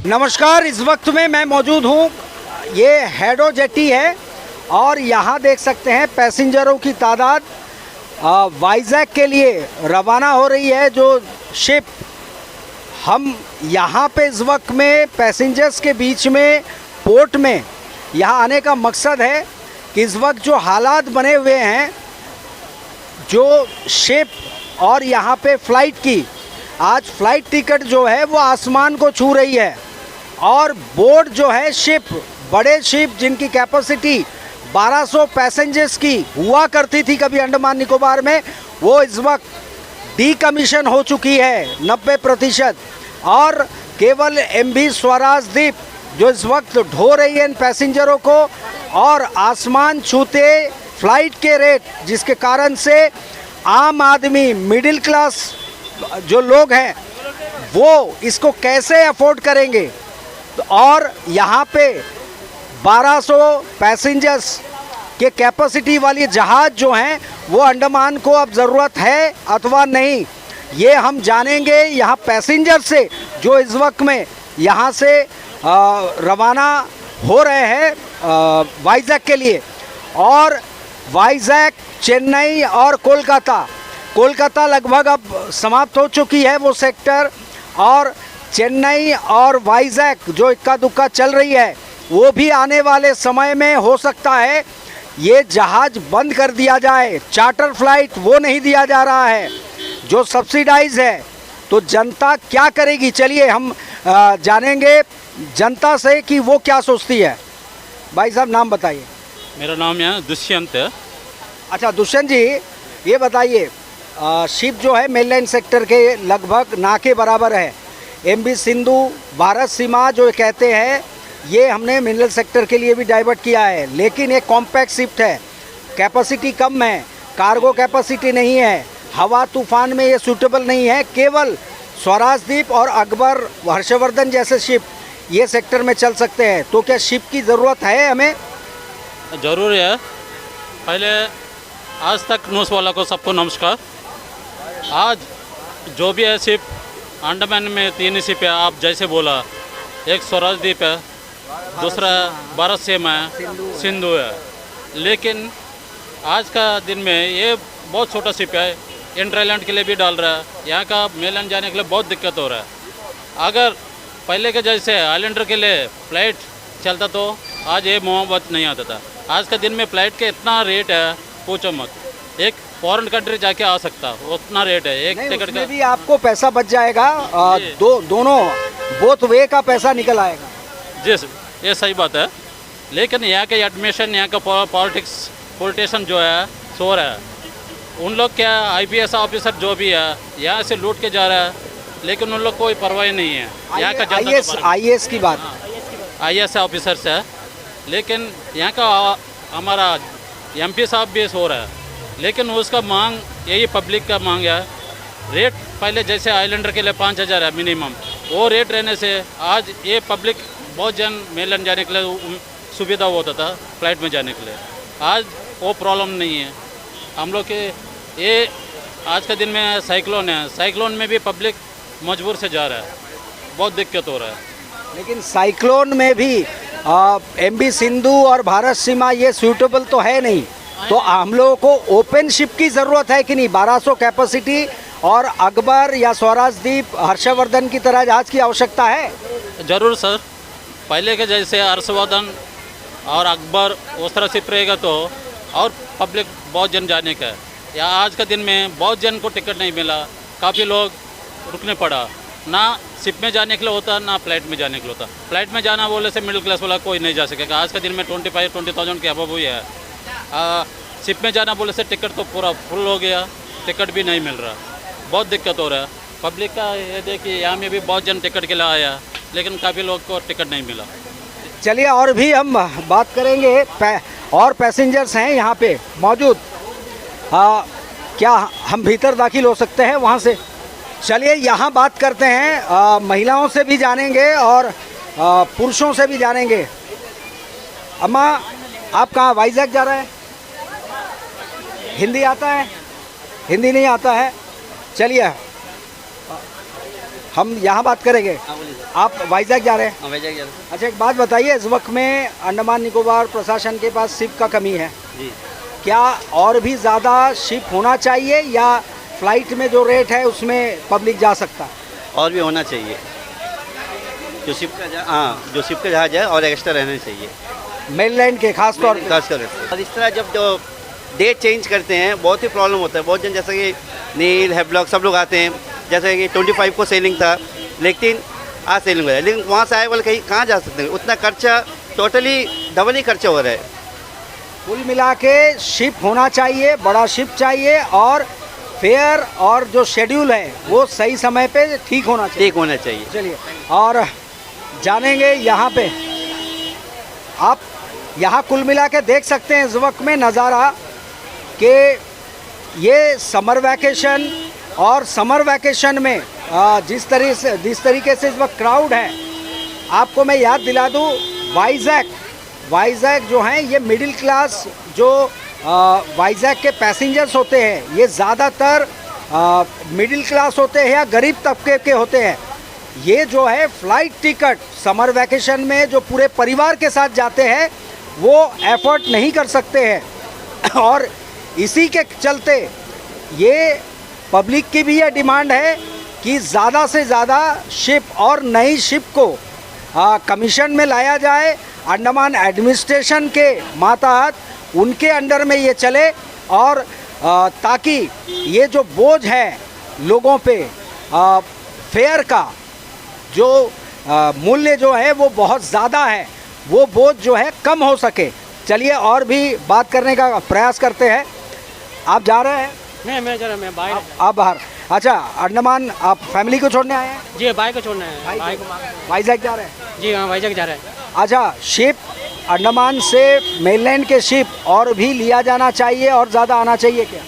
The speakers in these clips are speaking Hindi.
नमस्कार, इस वक्त में मैं मौजूद हूँ, ये हेडो जेटी है और यहाँ देख सकते हैं पैसेंजरों की तादाद वाइजैक के लिए रवाना हो रही है। जो शिप हम यहाँ पे इस वक्त में पैसेंजर्स के बीच में पोर्ट में यहाँ आने का मकसद है कि इस वक्त जो हालात बने हुए हैं, जो शिप और यहाँ पे फ़्लाइट की, आज फ़्लाइट टिकट जो है वो आसमान को छू रही है और बोर्ड जो है शिप, बड़े शिप जिनकी कैपेसिटी 1200 पैसेंजर्स की हुआ करती थी कभी अंडमान निकोबार में, वो इस वक्त डीकमीशन हो चुकी है 90%। और केवल MV स्वराजदीप जो इस वक्त ढो रही है इन पैसेंजरों को, और आसमान छूते फ़्लाइट के रेट, जिसके कारण से आम आदमी, मिडिल क्लास जो लोग हैं वो इसको कैसे अफोर्ड करेंगे। और यहाँ पे 1200 पैसेंजर्स के कैपेसिटी वाली जहाज़ जो हैं वो अंडमान को अब ज़रूरत है अथवा नहीं, ये हम जानेंगे यहाँ पैसेंजर से जो इस वक्त में यहाँ से रवाना हो रहे हैं वाइजैक के लिए। और वाइजैक, चेन्नई और कोलकाता लगभग अब समाप्त हो चुकी है वो सेक्टर, और चेन्नई और वाइजैक जो इक्का दुक्का चल रही है वो भी आने वाले समय में हो सकता है ये जहाज़ बंद कर दिया जाए। चार्टर फ्लाइट वो नहीं दिया जा रहा है जो सब्सिडाइज है, तो जनता क्या करेगी। चलिए हम जानेंगे जनता से कि वो क्या सोचती है। भाई साहब नाम बताइए। मेरा नाम है दुष्यंत है। अच्छा दुष्यंत जी, ये बताइए शिप जो है मेनलैंड सेक्टर के लगभग ना के बराबर है। MV सिंधु भारत सीमा जो कहते हैं ये हमने मिनरल सेक्टर के लिए भी डाइवर्ट किया है, लेकिन एक कॉम्पैक्ट शिप है, कैपेसिटी कम है, कार्गो कैपेसिटी नहीं है, हवा तूफान में ये सूटेबल नहीं है। केवल स्वराजदीप और अकबर, हर्षवर्धन जैसे शिप ये सेक्टर में चल सकते हैं। तो क्या शिप की ज़रूरत है हमें? ज़रूर है। पहले आज तक न्यूज़ वाला को सबको नमस्कार। आज जो भी है शिप, अंडमान में 3 शिप है, आप जैसे बोला, एक स्वराजदीप है, दूसरा भारत सीमा है, सिंधु है। लेकिन आज का दिन में ये बहुत छोटा शिप है, इंटरलैंड के लिए भी डाल रहा है, यहाँ का मेलैंड जाने के लिए बहुत दिक्कत हो रहा है। अगर पहले के जैसे आइलैंडर के लिए फ़्लाइट चलता तो आज ये मोहब्बत नहीं आता था। आज का दिन में फ़्लाइट के इतना रेट है, पूछो मत। एक फॉरेन कंट्री जाके आ सकता उतना रेट है एक टिकट का। भी आपको पैसा बच जाएगा, दोनों बोथ वे का पैसा निकल आएगा। जी ये सही बात है। लेकिन यहाँ के एडमिशन, यहाँ का पॉलिटिशियन जो है सो रहा है, उन लोग क्या IPS ऑफिसर जो भी है यहाँ से लूट के जा रहा है, लेकिन उन लोग कोई परवाह नहीं है। यहाँ का IAS की बात, IAS ऑफिसर्स है, लेकिन यहाँ का हमारा MP साहब भी सो रहा है, लेकिन उसका मांग यही पब्लिक का मांग है। रेट पहले जैसे आइलैंडर के लिए 5000 है मिनिमम, वो रेट रहने से आज ये पब्लिक बहुत जन मेलैंड जाने के लिए सुविधा होता था फ़्लाइट में जाने के लिए। आज वो प्रॉब्लम नहीं है हम लोग के। ये आज का दिन में साइक्लोन है, साइक्लोन में भी पब्लिक मजबूर से जा रहा है, बहुत दिक्कत हो रहा है। लेकिन साइक्लोन में भी MV सिंधु और भारत सीमा ये सूटेबल तो है नहीं, तो हम लोगों को ओपन शिप की ज़रूरत है कि नहीं। 1200 कैपेसिटी और अकबर या स्वराजदीप, हर्षवर्धन की तरह जहाज़ की आवश्यकता है। ज़रूर सर, पहले के जैसे हर्षवर्धन और अकबर उस तरह शिप रहेगा तो और पब्लिक बहुत जन जाने का है। या आज का दिन में बहुत जन को टिकट नहीं मिला, काफ़ी लोग रुकने पड़ा, ना शिप में जाने के लिए होता ना फ्लाइट में जाने के लिए होता। फ्लाइट में जाना बोले से मिडिल क्लास वाला कोई नहीं जा सकेगा। आज का दिन में 25-20,000 के अबव हुई है। शिप में जाना बोले से टिकट तो पूरा फुल हो गया, टिकट भी नहीं मिल रहा, बहुत दिक्कत हो रहा है पब्लिक का। ये देखिए यहाँ में भी बहुत जन टिकट के लिए आया, लेकिन काफ़ी लोग को टिकट नहीं मिला। चलिए और भी हम बात करेंगे, और पैसेंजर्स हैं यहाँ पे मौजूद। क्या हम भीतर दाखिल हो सकते हैं वहाँ से? चलिए यहाँ बात करते हैं, महिलाओं से भी जानेंगे और पुरुषों से भी जानेंगे। अम्मा आप कहाँ वाइजैक जा रहे हैं? हिंदी आता है? हिंदी नहीं आता है? चलिए हम यहाँ बात करेंगे। हाँ बोलिए सर। आप वाइजैक जा रहे हैं? हाँ वैजाग जा रहे अच्छा, एक बात बताइए, इस वक्त में अंडमान निकोबार प्रशासन के पास शिप का कमी है, जी। क्या और भी ज़्यादा शिप होना चाहिए या फ्लाइट में जो रेट है उसमें पब्लिक जा सकता है? और भी होना चाहिए, जो शिप का जहाज है और एक्स्ट्रा रहना चाहिए, मेनलैंड के खास तौर पे। खासकर। और इस तरह जब जो डेट चेंज करते हैं बहुत ही प्रॉब्लम होता है। बहुत जन जैसे कि नील हैवलॉक सब लोग आते हैं, जैसे कि 25 को सेलिंग था लेकिन आज सेलिंग हो रहा है, लेकिन वहाँ से आए वाले कहीं कहाँ जा सकते हैं, उतना खर्चा टोटली डबल ही खर्चा हो रहा है। कुल मिला के शिप होना चाहिए, बड़ा शिप चाहिए और फेयर और जो शेड्यूल है वो सही समय पे ठीक होना चाहिए। ठीक होना चाहिए। चलिए और जानेंगे यहाँ पे। आप यहाँ कुल मिला के देख सकते हैं इस वक्त में नज़ारा कि ये समर वैकेशन और समर वैकेशन में जिस तरीके से इस वक्त क्राउड है, आपको मैं याद दिला दूँ, वाइजैक जो हैं ये मिडिल क्लास जो वाइजैक के पैसेंजर्स होते हैं ये ज़्यादातर मिडिल क्लास होते हैं या गरीब तबके के होते हैं। ये जो है फ्लाइट टिकट समर वैकेशन में जो पूरे परिवार के साथ जाते हैं वो एफर्ट नहीं कर सकते हैं और इसी के चलते ये पब्लिक की भी ये डिमांड है कि ज़्यादा से ज़्यादा शिप और नई शिप को कमीशन में लाया जाए, अंडमान एडमिनिस्ट्रेशन के मातहत उनके अंडर में ये चले और ताकि ये जो बोझ है लोगों पे फेयर का जो मूल्य जो है वो बहुत ज़्यादा है, वो बोझ जो है कम हो सके। चलिए और भी बात करने का प्रयास करते हैं। आप जा रहे हैं? नहीं, मैं जा रहा, मैं बाहर। आप बाहर? अच्छा, अंडमान आप फैमिली को छोड़ने आए हैं? जी, भाई को छोड़ना है, भाई को। वाइजैक जा रहे हैं? जी हाँ, वाइजैक जा रहे हैं। अच्छा, शिप अंडमान से मेनलैंड के शिप और भी लिया जाना चाहिए और ज़्यादा आना चाहिए क्या?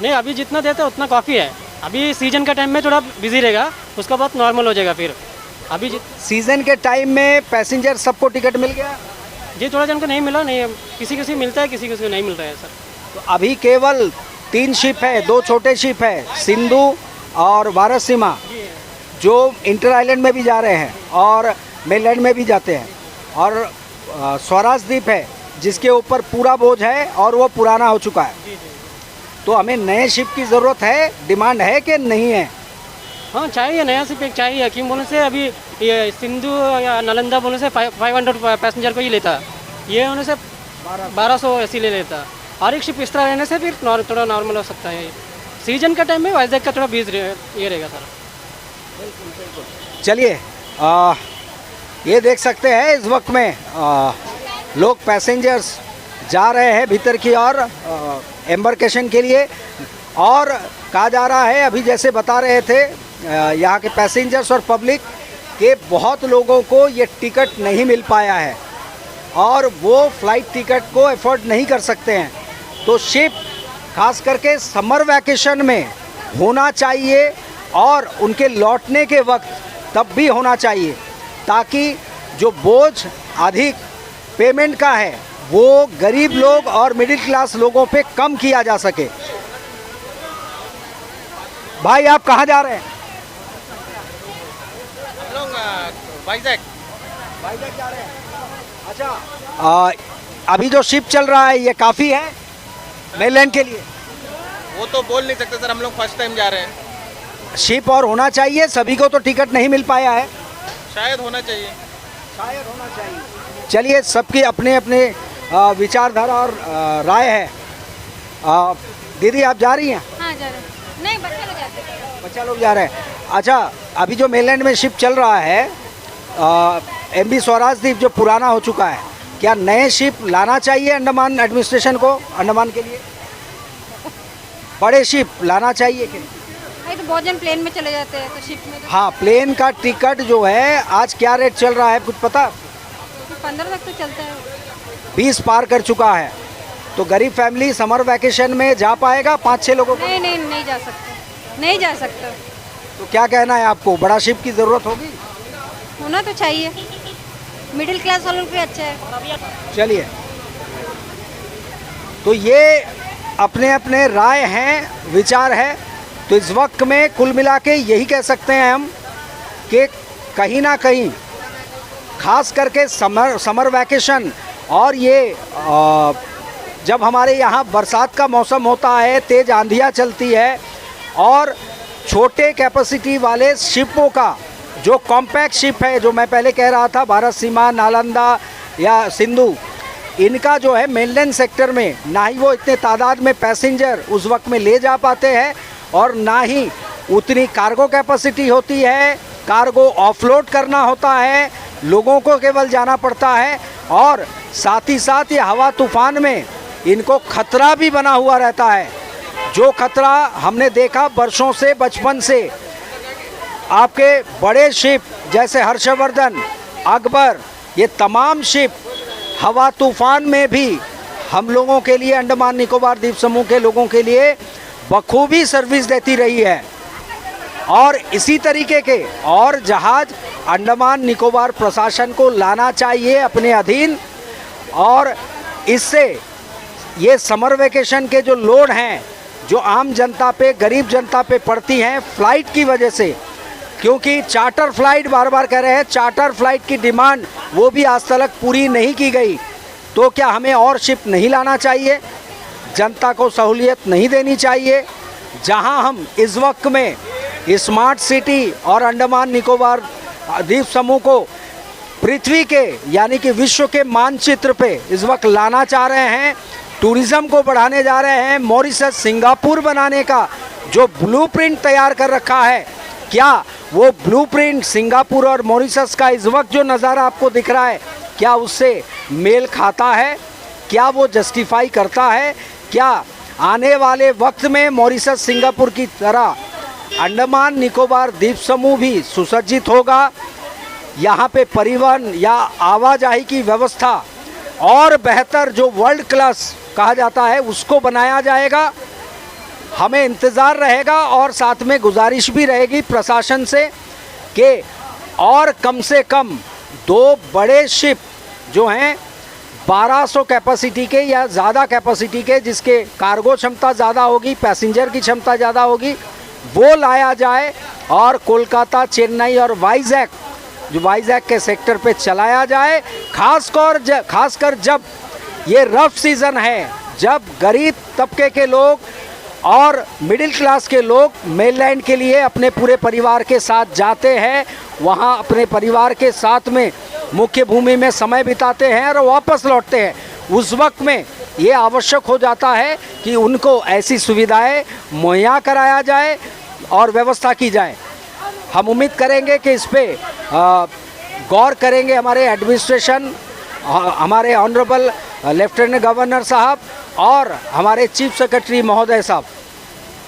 नहीं, अभी जितना देते उतना काफ़ी है। अभी सीजन के टाइम में थोड़ा बिजी रहेगा, उसका बाद नॉर्मल हो जाएगा फिर। अभी सीज़न के टाइम में पैसेंजर सबको टिकट मिल गया? जी, थोड़ा जन को नहीं मिला, नहीं किसी मिलता है, किसी को नहीं मिलता है सर। तो अभी केवल 3 शिप है, 2 छोटे शिप है, सिंधु और वारासीमा, जो इंटर आइलैंड में भी जा रहे हैं और मेनलैंड में भी जाते हैं, और स्वराज द्वीप है जिसके ऊपर पूरा बोझ है और वो पुराना हो चुका है। तो हमें नए शिप की ज़रूरत है, डिमांड है कि नहीं है? हाँ, चाहिए, नया शिप एक चाहिए। क्यों बोलने से अभी ये सिंधु या नालंदा बोलने से 500 पैसेंजर को ही लेता, ये होने से 1200 ऐसी ले लेता। और एक शिप इस तरह रहने से फिर थोड़ा नॉर्मल हो सकता है। सीजन का टाइम में वाइजैक का थोड़ा बीज ये रहेगा सर। चलिए ये देख सकते हैं इस वक्त में लोग पैसेंजर्स जा रहे हैं भीतर की ओर एम्बार्केशन के लिए, और कहा जा रहा है, अभी जैसे बता रहे थे यहाँ के पैसेंजर्स और पब्लिक के बहुत लोगों को ये टिकट नहीं मिल पाया है और वो फ्लाइट टिकट को अफोर्ड नहीं कर सकते हैं। तो शिप खास करके समर वैकेशन में होना चाहिए और उनके लौटने के वक्त तब भी होना चाहिए, ताकि जो बोझ अधिक पेमेंट का है वो गरीब लोग और मिडिल क्लास लोगों पे कम किया जा सके। भाई आप कहाँ जा रहे हैं? हम लोग वाइजैक जा रहे हैं। अच्छा, अभी जो शिप चल रहा है ये काफ़ी है मेनलैंड के लिए? वो तो बोल नहीं सकते सर, हम लोग फर्स्ट टाइम जा रहे हैं। शिप और होना चाहिए, सभी को तो टिकट नहीं मिल पाया है। शायद होना चाहिए। चलिए, सबकी अपने अपने विचारधारा और राय है। दीदी आप जा रही हैं? हाँ, जा रहे हैं। नहीं, बच्चे लोग जाते हैं। बच्चा लोग जा रहे हैं। अच्छा, अभी जो मेनलैंड में शिप चल रहा है MV स्वराज द्वीप जो पुराना हो चुका है, क्या नए शिप लाना चाहिए अंडमान एडमिनिस्ट्रेशन को? अंडमान के लिए बड़े शिप लाना चाहिए क्या? नहीं तो बहुत जन प्लेन में चले जाते हैं, तो शिप में तो हाँ, प्लेन का टिकट जो है आज क्या रेट चल रहा है कुछ पता? 15 तक तो चलता है। 20 पार कर चुका है। तो गरीब फैमिली समर वैकेशन में जा पाएगा 5-6 लोगों को? नहीं जा सकते, नहीं जा सकता। तो क्या कहना है आपको, बड़ा शिप की ज़रूरत होगी? होना तो चाहिए, मिडिल क्लास वालों के लिए अच्छा है। चलिए, तो ये अपने अपने राय हैं, विचार है। तो इस वक्त में कुल मिला के यही कह सकते हैं हम कि कहीं ना कहीं खास करके समर वैकेशन और ये जब हमारे यहाँ बरसात का मौसम होता है, तेज़ आंधियाँ चलती है और छोटे कैपेसिटी वाले शिपों का जो कॉम्पैक्ट शिप है, जो मैं पहले कह रहा था भारतसीमा, नालंदा या सिंधु, इनका जो है मेनलैंड सेक्टर में ना ही वो इतने तादाद में पैसेंजर उस वक्त में ले जा पाते हैं और ना ही उतनी कार्गो कैपेसिटी होती है। कार्गो ऑफलोड करना होता है, लोगों को केवल जाना पड़ता है और साथ ही साथ ये हवा तूफान में इनको खतरा भी बना हुआ रहता है। जो खतरा हमने देखा वर्षों से, बचपन से, आपके बड़े शिप जैसे हर्षवर्धन, अकबर, ये तमाम शिप हवा तूफान में भी हम लोगों के लिए, अंडमान निकोबार द्वीप समूह के लोगों के लिए बखूबी सर्विस देती रही है। और इसी तरीके के और जहाज़ अंडमान निकोबार प्रशासन को लाना चाहिए अपने अधीन, और इससे ये समर वेकेशन के जो लोड हैं, जो आम जनता पे, गरीब जनता पे पड़ती हैं फ़्लाइट की वजह से, क्योंकि चार्टर फ़्लाइट, बार बार कह रहे हैं, चार्टर फ़्लाइट की डिमांड वो भी आज तक पूरी नहीं की गई। तो क्या हमें और शिप नहीं लाना चाहिए? जनता को सहूलियत नहीं देनी चाहिए? जहां हम इस वक्त में स्मार्ट सिटी और अंडमान निकोबार द्वीप समूह को पृथ्वी के यानी कि विश्व के मानचित्र पे इस वक्त लाना चाह रहे हैं, टूरिज़्म को बढ़ाने जा रहे हैं, मॉरिशस सिंगापुर बनाने का जो ब्लूप्रिंट तैयार कर रखा है, क्या वो ब्लूप्रिंट सिंगापुर और मॉरिशस का इस वक्त जो नज़ारा आपको दिख रहा है, क्या उससे मेल खाता है? क्या वो जस्टिफाई करता है? क्या आने वाले वक्त में मॉरिशस सिंगापुर की तरह अंडमान निकोबार द्वीप समूह भी सुसज्जित होगा? यहाँ पे परिवहन या आवाजाही की व्यवस्था और बेहतर जो वर्ल्ड क्लास कहा जाता है उसको बनाया जाएगा। हमें इंतज़ार रहेगा और साथ में गुजारिश भी रहेगी प्रशासन से कि और कम से कम 2 बड़े शिप जो हैं 1200 कैपेसिटी के या ज़्यादा कैपेसिटी के, जिसके कार्गो क्षमता ज़्यादा होगी, पैसेंजर की क्षमता ज़्यादा होगी, वो लाया जाए और कोलकाता, चेन्नई और वाइजैक, जो वाइजैक के सेक्टर पे चलाया जाए। खासकर जब ये रफ सीज़न है, जब गरीब तबके के लोग और मिडिल क्लास के लोग मेनलैंड के लिए अपने पूरे परिवार के साथ जाते हैं, वहाँ अपने परिवार के साथ में मुख्य भूमि में समय बिताते हैं और वापस लौटते हैं, उस वक्त में ये आवश्यक हो जाता है कि उनको ऐसी सुविधाएं मुहैया कराया जाए और व्यवस्था की जाए। हम उम्मीद करेंगे कि इस पे गौर करेंगे हमारे एडमिनिस्ट्रेशन, हमारे ऑनरेबल लेफ्टिनेंट गवर्नर साहब और हमारे चीफ सेक्रेटरी महोदय साहब।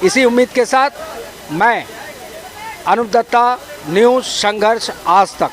इसी उम्मीद के साथ मैं अनूप दत्ता, न्यूज़ संघर्ष आज तक।